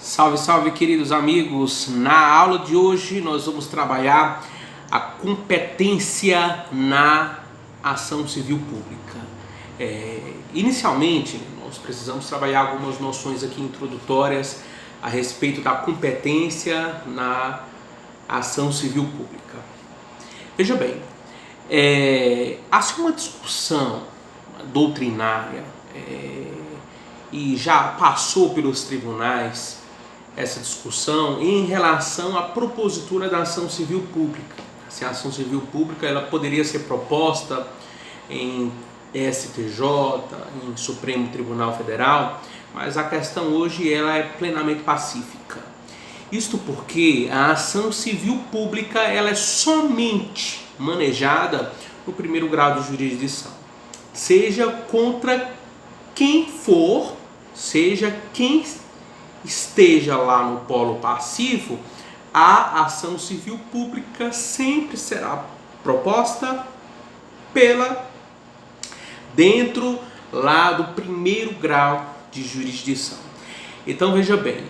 Salve, salve, queridos amigos! Na aula de hoje nós vamos trabalhar a competência na ação civil pública. Inicialmente, nós precisamos trabalhar algumas noções aqui introdutórias a respeito da competência na ação civil pública. Veja bem, há uma discussão doutrinária e já passou pelos tribunais essa discussão em relação à propositura da ação civil pública. Se a ação civil pública ela poderia ser proposta em STJ, em Supremo Tribunal Federal, mas a questão hoje ela é plenamente pacífica. Isto porque a ação civil pública ela é somente manejada no primeiro grau de jurisdição, seja contra quem for, seja quem esteja lá no polo passivo, a ação civil pública sempre será proposta dentro lá do primeiro grau de jurisdição. Então veja bem,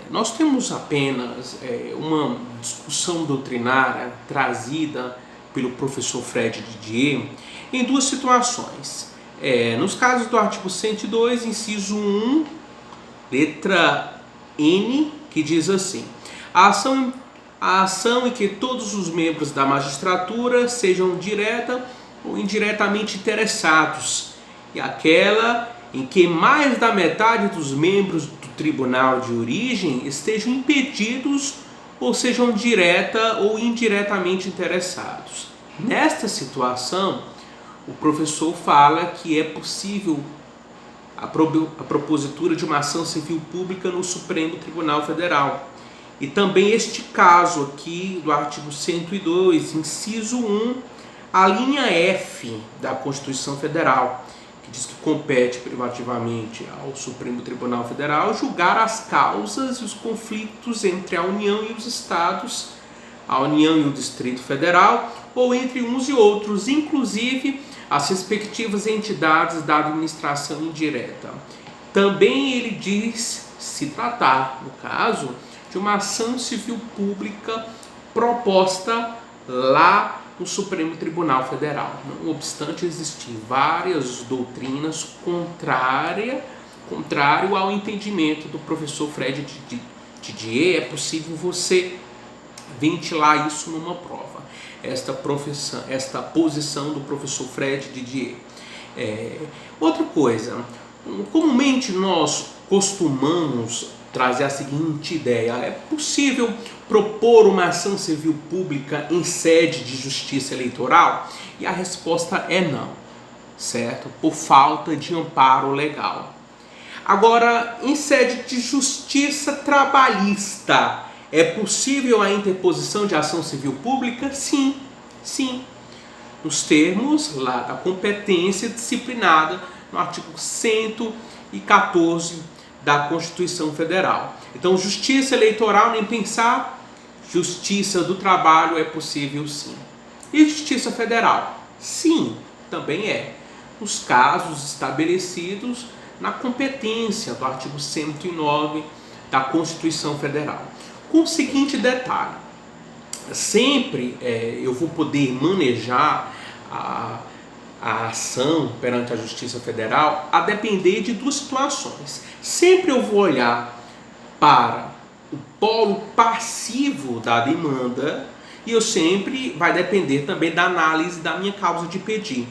nós temos apenas uma discussão doutrinária trazida pelo professor Fred Didier em duas situações. Nos casos do artigo 102, inciso 1, letra N, que diz assim: a ação em que todos os membros da magistratura sejam direta ou indiretamente interessados, e aquela em que mais da metade dos membros do tribunal de origem estejam impedidos ou sejam direta ou indiretamente interessados. Nesta situação, o professor fala que é possível a propositura de uma ação civil pública no Supremo Tribunal Federal. E também este caso aqui do artigo 102, inciso 1, a linha F da Constituição Federal, que diz que compete privativamente ao Supremo Tribunal Federal julgar as causas e os conflitos entre a União e os Estados, a União e o Distrito Federal, ou entre uns e outros, inclusive as respectivas entidades da administração indireta. Também ele diz se tratar, no caso, de uma ação civil pública proposta lá no Supremo Tribunal Federal. Não obstante existir várias doutrinas contrário ao entendimento do professor Fred Didier, é possível você ventilar isso numa prova. Esta posição do professor Fred Didier. Outra coisa, comumente nós costumamos trazer a seguinte ideia: é possível propor uma ação civil pública em sede de justiça eleitoral? E a resposta é não, certo? Por falta de amparo legal. Agora, em sede de justiça trabalhista, é possível a interposição de ação civil pública? Sim, sim. Nos termos lá da competência disciplinada no artigo 114 da Constituição Federal. Então, justiça eleitoral, nem pensar. Justiça do trabalho é possível, sim. E justiça federal? Sim, também é. Nos casos estabelecidos na competência do artigo 109 da Constituição Federal. Com o seguinte detalhe: sempre eu vou poder manejar a ação perante a Justiça Federal a depender de duas situações. Sempre eu vou olhar para o polo passivo da demanda e eu sempre vai depender também da análise da minha causa de pedir.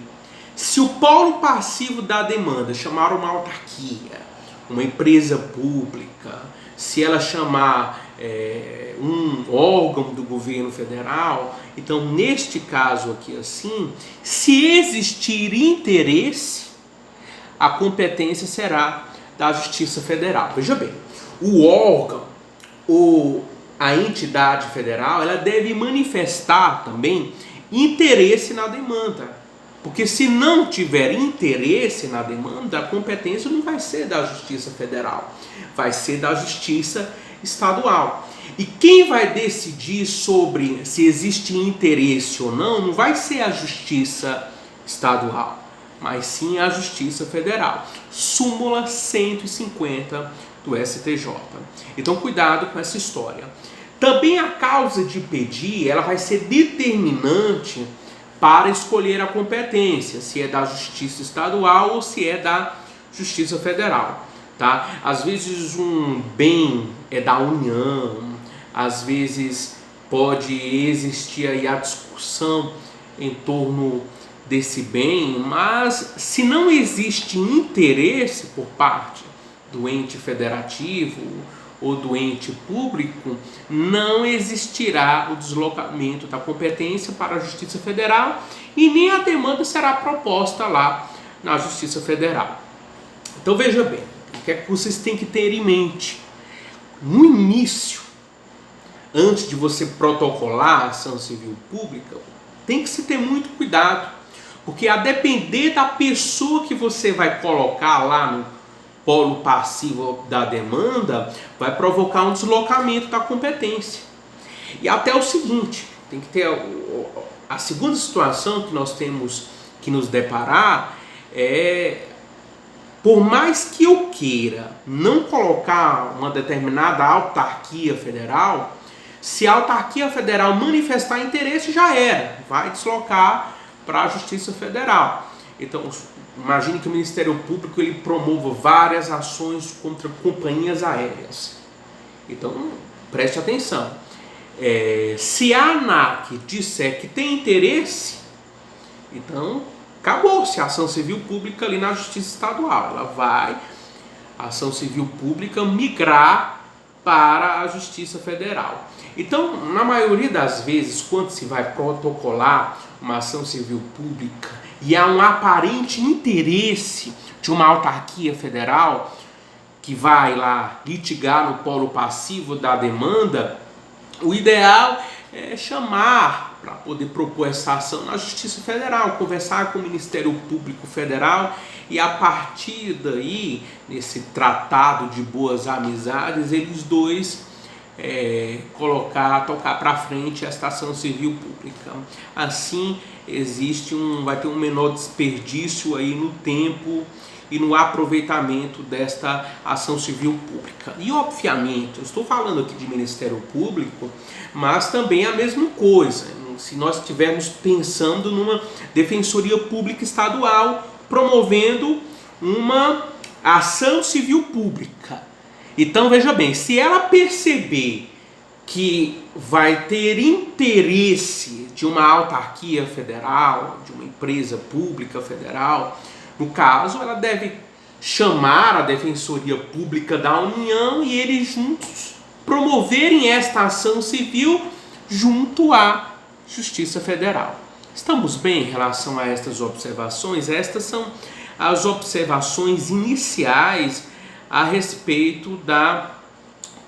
Se o polo passivo da demanda chamar uma autarquia, uma empresa pública, se ela chamar um órgão do governo federal, então neste caso aqui assim, se existir interesse, a competência será da Justiça Federal. Veja bem, o órgão ou a entidade federal, ela deve manifestar também interesse na demanda, porque se não tiver interesse na demanda, a competência não vai ser da Justiça Federal, vai ser da Justiça Estadual. E quem vai decidir sobre se existe interesse ou não vai ser a Justiça Estadual, mas sim a Justiça Federal. Súmula 150 do STJ. Então cuidado com essa história. Também a causa de pedir, ela vai ser determinante para escolher a competência, se é da Justiça Estadual ou se é da Justiça Federal. Tá? Às vezes um bem é da União, às vezes pode existir aí a discussão em torno desse bem, mas se não existe interesse por parte do ente federativo ou do ente público, não existirá o deslocamento da competência para a Justiça Federal e nem a demanda será proposta lá na Justiça Federal. Então veja bem, o que é que vocês têm que ter em mente? No início, antes de você protocolar a ação civil pública, tem que se ter muito cuidado, porque a depender da pessoa que você vai colocar lá no polo passivo da demanda, vai provocar um deslocamento da competência. E até o seguinte, tem que ter a segunda situação que nós temos que nos deparar é, por mais que eu queira não colocar uma determinada autarquia federal, se a autarquia federal manifestar interesse, já era, vai deslocar para a Justiça Federal. Então, imagine que o Ministério Público ele promova várias ações contra companhias aéreas. Então, preste atenção. Se a ANAC disser que tem interesse, então acabou-se a ação civil pública ali na Justiça Estadual. Ela vai, a ação civil pública, migrar para a Justiça Federal. Então, na maioria das vezes, quando se vai protocolar uma ação civil pública e há um aparente interesse de uma autarquia federal que vai lá litigar no polo passivo da demanda, o ideal é chamar para poder propor essa ação na Justiça Federal, conversar com o Ministério Público Federal e a partir daí, nesse tratado de boas amizades, eles dois tocar para frente esta ação civil pública. Assim vai ter um menor desperdício aí no tempo e no aproveitamento desta ação civil pública. E obviamente, eu estou falando aqui de Ministério Público, mas também a mesma coisa. Se nós estivermos pensando numa Defensoria Pública Estadual promovendo uma ação civil pública. Então veja bem, se ela perceber que vai ter interesse de uma autarquia federal, de uma empresa pública federal, no caso, ela deve chamar a Defensoria Pública da União e eles juntos promoverem esta ação civil junto à Justiça Federal. Estamos bem em relação a estas observações? Estas são as observações iniciais a respeito da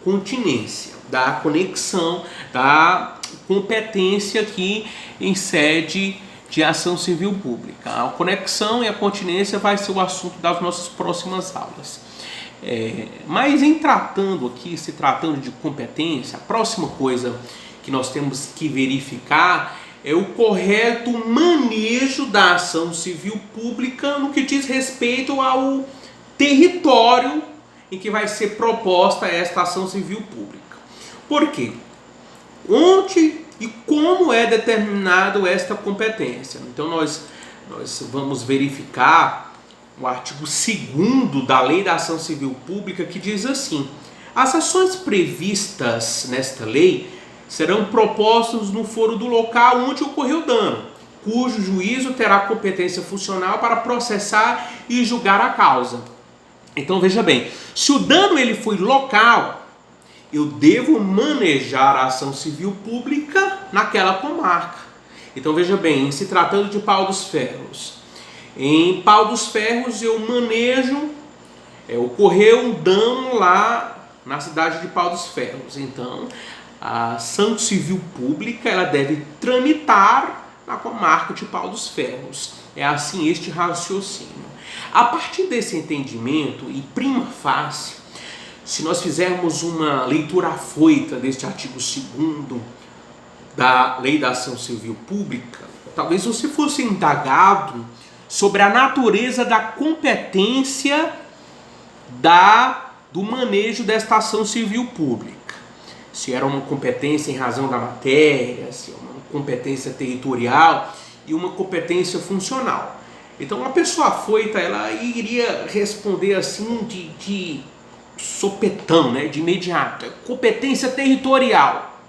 continência, da conexão, da competência aqui em sede de ação civil pública. A conexão e a continência vai ser o assunto das nossas próximas aulas. Mas se tratando de competência, a próxima coisa que nós temos que verificar é o correto manejo da ação civil pública no que diz respeito ao território em que vai ser proposta esta ação civil pública. Por quê? Onde e como é determinado esta competência? Então nós vamos verificar o artigo 2º da Lei da Ação Civil Pública, que diz assim: as ações previstas nesta lei serão propostas no foro do local onde ocorreu o dano, cujo juízo terá competência funcional para processar e julgar a causa. Então veja bem, se o dano ele foi local, eu devo manejar a ação civil pública naquela comarca. Então veja bem, se tratando de Pau dos Ferros, em Pau dos Ferros eu manejo, ocorreu um dano lá na cidade de Pau dos Ferros. Então a ação civil pública ela deve tramitar na comarca de Pau dos Ferros. É assim este raciocínio. A partir desse entendimento e prima facie, se nós fizermos uma leitura afoita deste artigo 2º da Lei da Ação Civil Pública, talvez você fosse indagado sobre a natureza da competência do manejo desta ação civil pública. Se era uma competência em razão da matéria, se é uma competência territorial e uma competência funcional. Então, a pessoa afoita, ela iria responder assim de sopetão, né, de imediato. Competência territorial.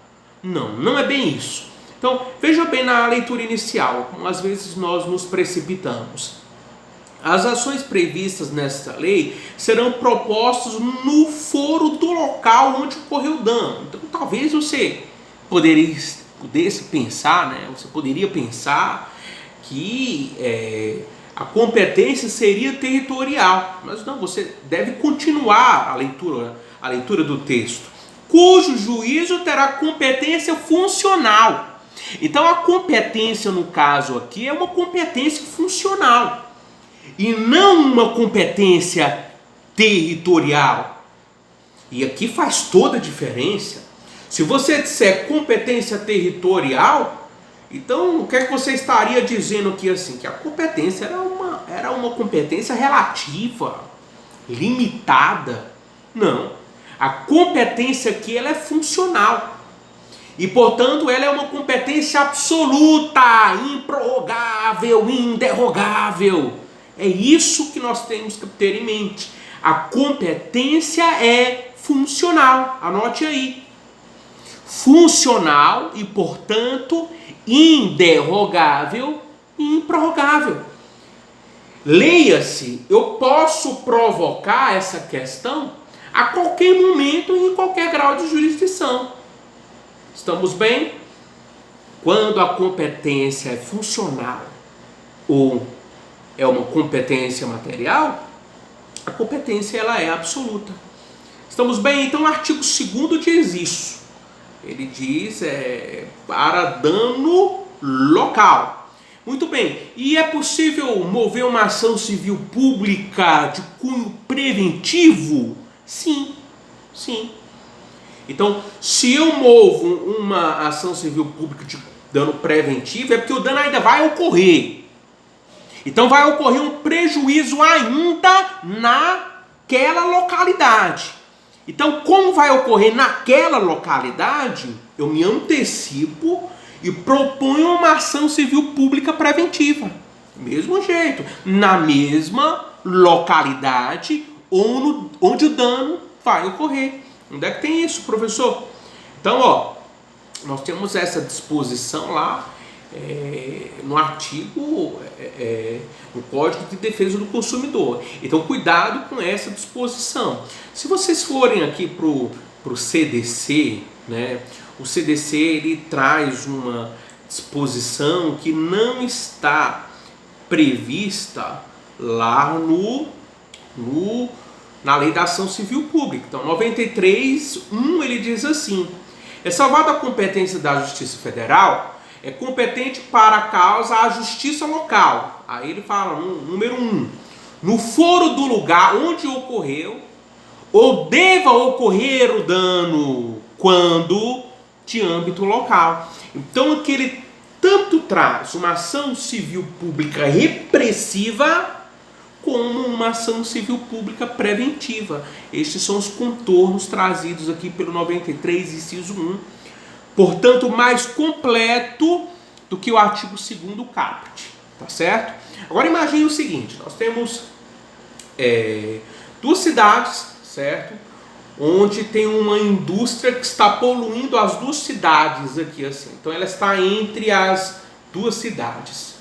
Não é bem isso. Então, veja bem na leitura inicial, como às vezes nós nos precipitamos. As ações previstas nesta lei serão propostas no foro do local onde ocorreu o dano. Então, talvez você pudesse pensar, né, você poderia pensar que a competência seria territorial, mas não, você deve continuar a leitura do texto, cujo juízo terá competência funcional. Então a competência no caso aqui é uma competência funcional e não uma competência territorial. E aqui faz toda a diferença. Se você disser competência territorial, então o que é que você estaria dizendo aqui assim? Que a competência era uma competência relativa, limitada. Não. A competência aqui ela é funcional. E, portanto, ela é uma competência absoluta, improrrogável, inderrogável. É isso que nós temos que ter em mente. A competência é funcional. Anote aí. Funcional e, portanto, inderrogável e improrrogável. Leia-se, eu posso provocar essa questão a qualquer momento e em qualquer grau de jurisdição. Estamos bem? Quando a competência é funcional ou é uma competência material, a competência ela é absoluta. Estamos bem? Então o artigo 2º diz isso. Ele diz para dano local. Muito bem. E é possível mover uma ação civil pública de cunho preventivo? Sim. Então, se eu movo uma ação civil pública de dano preventivo, é porque o dano ainda vai ocorrer. Então, vai ocorrer um prejuízo ainda naquela localidade. Então, como vai ocorrer naquela localidade, eu me antecipo e proponho uma ação civil pública preventiva. Do mesmo jeito, na mesma localidade onde o dano vai ocorrer. Onde é que tem isso, professor? Então, nós temos essa disposição lá no artigo, no Código de Defesa do Consumidor. Então, cuidado com essa disposição. Se vocês forem aqui para o CDC, né, o CDC ele traz uma disposição que não está prevista lá na Lei da Ação Civil Pública. Então, 93.1 ele diz assim: é salvada a competência da Justiça Federal, é competente para a causa a Justiça Local. Aí ele fala, número 1, no foro do lugar onde ocorreu ou deva ocorrer o dano quando de âmbito local. Então, aqui ele tanto traz uma ação civil pública repressiva como uma ação civil pública preventiva. Estes são os contornos trazidos aqui pelo 93, inciso 1. Portanto, mais completo do que o artigo 2º caput. Tá certo? Agora imagine o seguinte, nós temos duas cidades, certo? Onde tem uma indústria que está poluindo as duas cidades aqui, assim. Então ela está entre as duas cidades.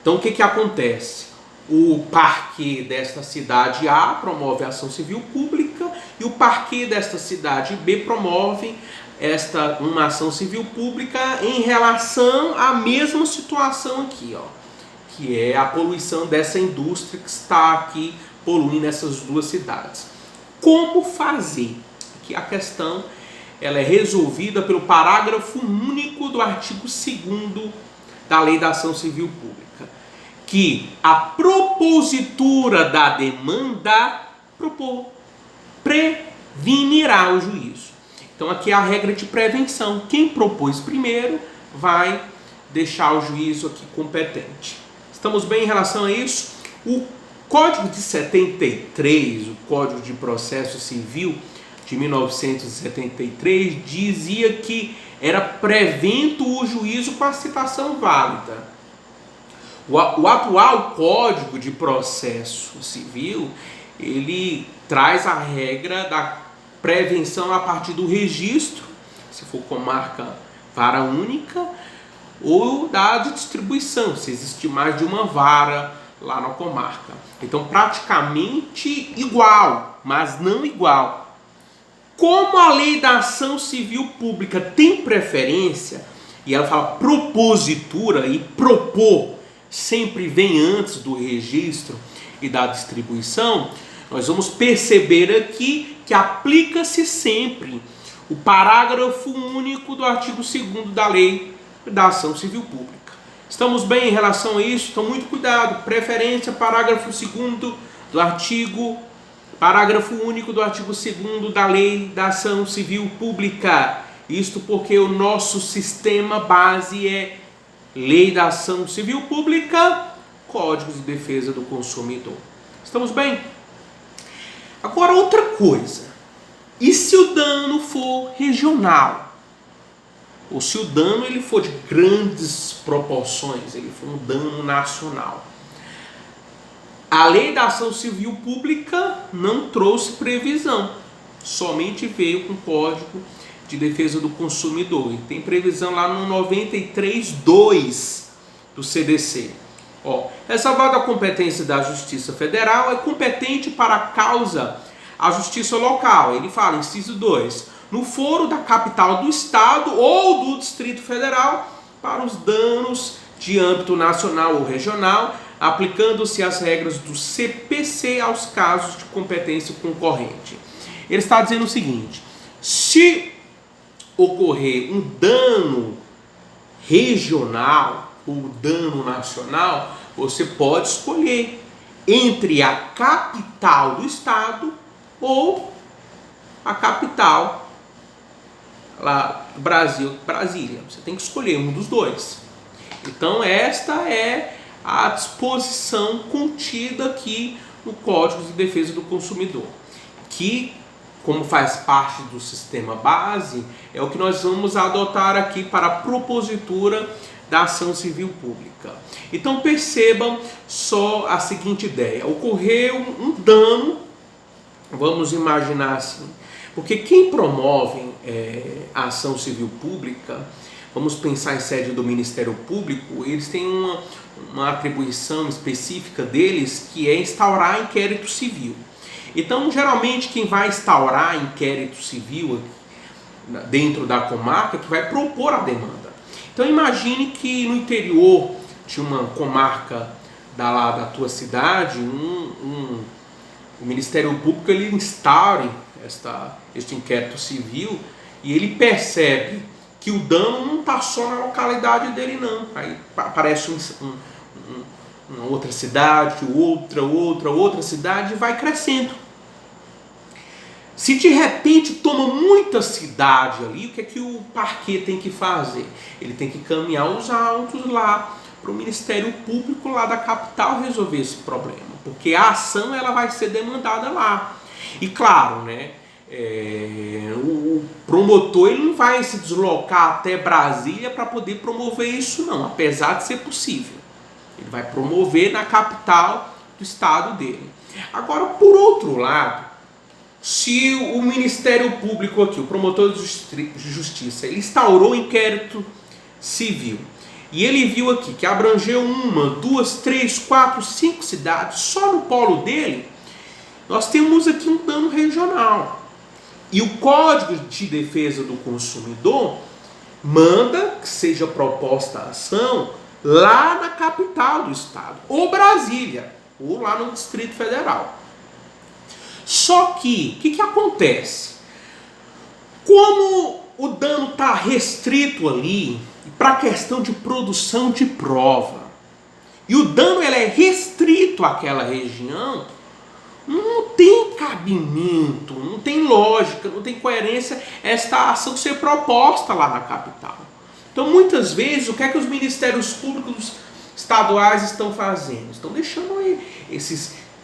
Então o que acontece? O parquê desta cidade A promove a ação civil pública e o parquê desta cidade B promove uma ação civil pública em relação à mesma situação aqui, que é a poluição dessa indústria que está aqui poluindo essas duas cidades. Como fazer? Aqui a questão ela é resolvida pelo parágrafo único do artigo 2º da Lei da Ação Civil Pública, que a propositura da demanda prevenirá o juízo. Então aqui é a regra de prevenção. Quem propôs primeiro vai deixar o juízo aqui competente. Estamos bem em relação a isso? O Código de 73, o Código de Processo Civil de 1973, dizia que era prevento o juízo com a citação válida. O atual Código de Processo Civil, ele traz a regra da prevenção a partir do registro, se for comarca vara única, ou da distribuição, se existir mais de uma vara lá na comarca. Então, praticamente igual, mas não igual. Como a lei da ação civil pública tem preferência, e ela fala propositura, e propor sempre vem antes do registro e da distribuição, nós vamos perceber aqui que aplica-se sempre o parágrafo único do artigo 2º da lei da ação civil pública. Estamos bem em relação a isso? Então, muito cuidado. Preferência, parágrafo 2º do artigo, parágrafo único do artigo 2º da Lei da Ação Civil Pública. Isto porque o nosso sistema base é Lei da Ação Civil Pública, Códigos de Defesa do Consumidor. Estamos bem? Agora, outra coisa. E se o dano for regional? Ou se o dano ele for de grandes proporções, ele for um dano nacional. A Lei da Ação Civil Pública não trouxe previsão, somente veio com o Código de Defesa do Consumidor. E tem previsão lá no 93.2 do CDC. Ressalvada a competência da Justiça Federal, é competente para a causa a Justiça Local. Ele fala, inciso 2, no foro da capital do Estado ou do Distrito Federal para os danos de âmbito nacional ou regional, aplicando-se as regras do CPC aos casos de competência concorrente. Ele está dizendo o seguinte, se ocorrer um dano regional ou dano nacional, você pode escolher entre a capital do Estado ou a capital lá do Brasil, Brasília. Você tem que escolher um dos dois. Então esta é a disposição contida aqui no Código de Defesa do Consumidor, que, como faz parte do sistema base, é o que nós vamos adotar aqui para a propositura da ação civil pública. Então percebam só a seguinte ideia: ocorreu um dano, vamos imaginar assim, porque quem promove a ação civil pública, vamos pensar em sede do Ministério Público, eles têm uma atribuição específica deles, que é instaurar inquérito civil. Então, geralmente, quem vai instaurar inquérito civil dentro da comarca, que vai propor a demanda. Então, imagine que no interior de uma comarca da tua cidade, o Ministério Público ele instaure este inquérito civil e ele percebe que o dano não está só na localidade dele, não. Aí aparece uma outra cidade, outra cidade, e vai crescendo. Se de repente toma muita cidade ali, o que é que o parquê tem que fazer? Ele tem que caminhar os autos lá para o Ministério Público lá da capital resolver esse problema, porque a ação ela vai ser demandada lá. E claro, né, o promotor ele não vai se deslocar até Brasília para poder promover isso, não, apesar de ser possível. Ele vai promover na capital do estado dele. Agora, por outro lado, se o Ministério Público aqui, o promotor de justiça, ele instaurou um inquérito civil e ele viu aqui que abrangeu 1, 2, 3, 4, 5 cidades, só no polo dele, nós temos aqui um dano regional. E o Código de Defesa do Consumidor manda que seja proposta a ação lá na capital do estado, ou Brasília, ou lá no Distrito Federal. Só que, o que acontece? Como o dano está restrito ali para a questão de produção de prova, e o dano ele é restrito àquela região, não tem cabimento, não tem lógica, não tem coerência esta ação ser proposta lá na capital. Então, muitas vezes, o que é que os ministérios públicos estaduais estão fazendo? Estão deixando aí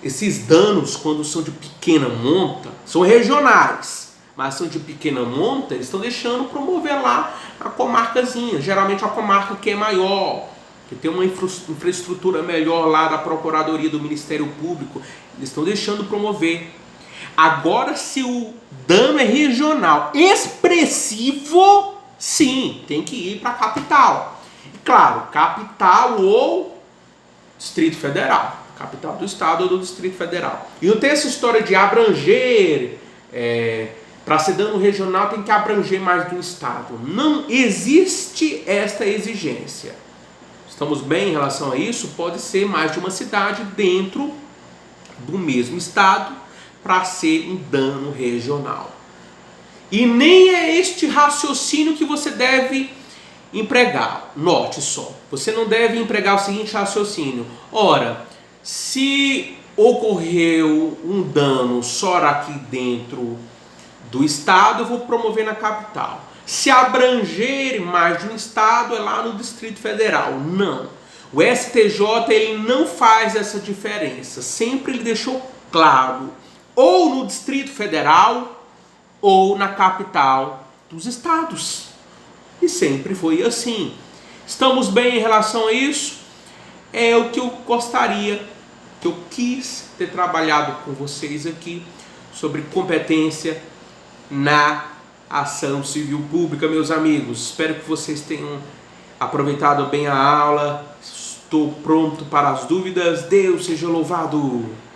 esses danos, quando são de pequena monta, são regionais, mas são de pequena monta, eles estão deixando promover lá a comarcazinha, geralmente a comarca que é maior, que tem uma infraestrutura melhor lá da Procuradoria do Ministério Público, eles estão deixando promover. Agora, se o dano é regional expressivo, sim, tem que ir para a capital. E claro, capital ou Distrito Federal. Capital do Estado ou do Distrito Federal. E não tem essa história de abranger, para ser dano regional tem que abranger mais do Estado. Não existe esta exigência. Estamos bem em relação a isso? Pode ser mais de uma cidade dentro do mesmo Estado para ser um dano regional. E nem é este raciocínio que você deve empregar. Note só, você não deve empregar o seguinte raciocínio. Ora, se ocorreu um dano só aqui dentro do estado, eu vou promover na capital. Se abranger mais de um estado, é lá no Distrito Federal. Não. O STJ ele não faz essa diferença. Sempre ele deixou claro, ou no Distrito Federal, ou na capital dos estados. E sempre foi assim. Estamos bem em relação a isso? É o que eu gostaria, que eu quis ter trabalhado com vocês aqui, sobre competência na ação civil pública, meus amigos. Espero que vocês tenham aproveitado bem a aula. Estou pronto para as dúvidas. Deus seja louvado!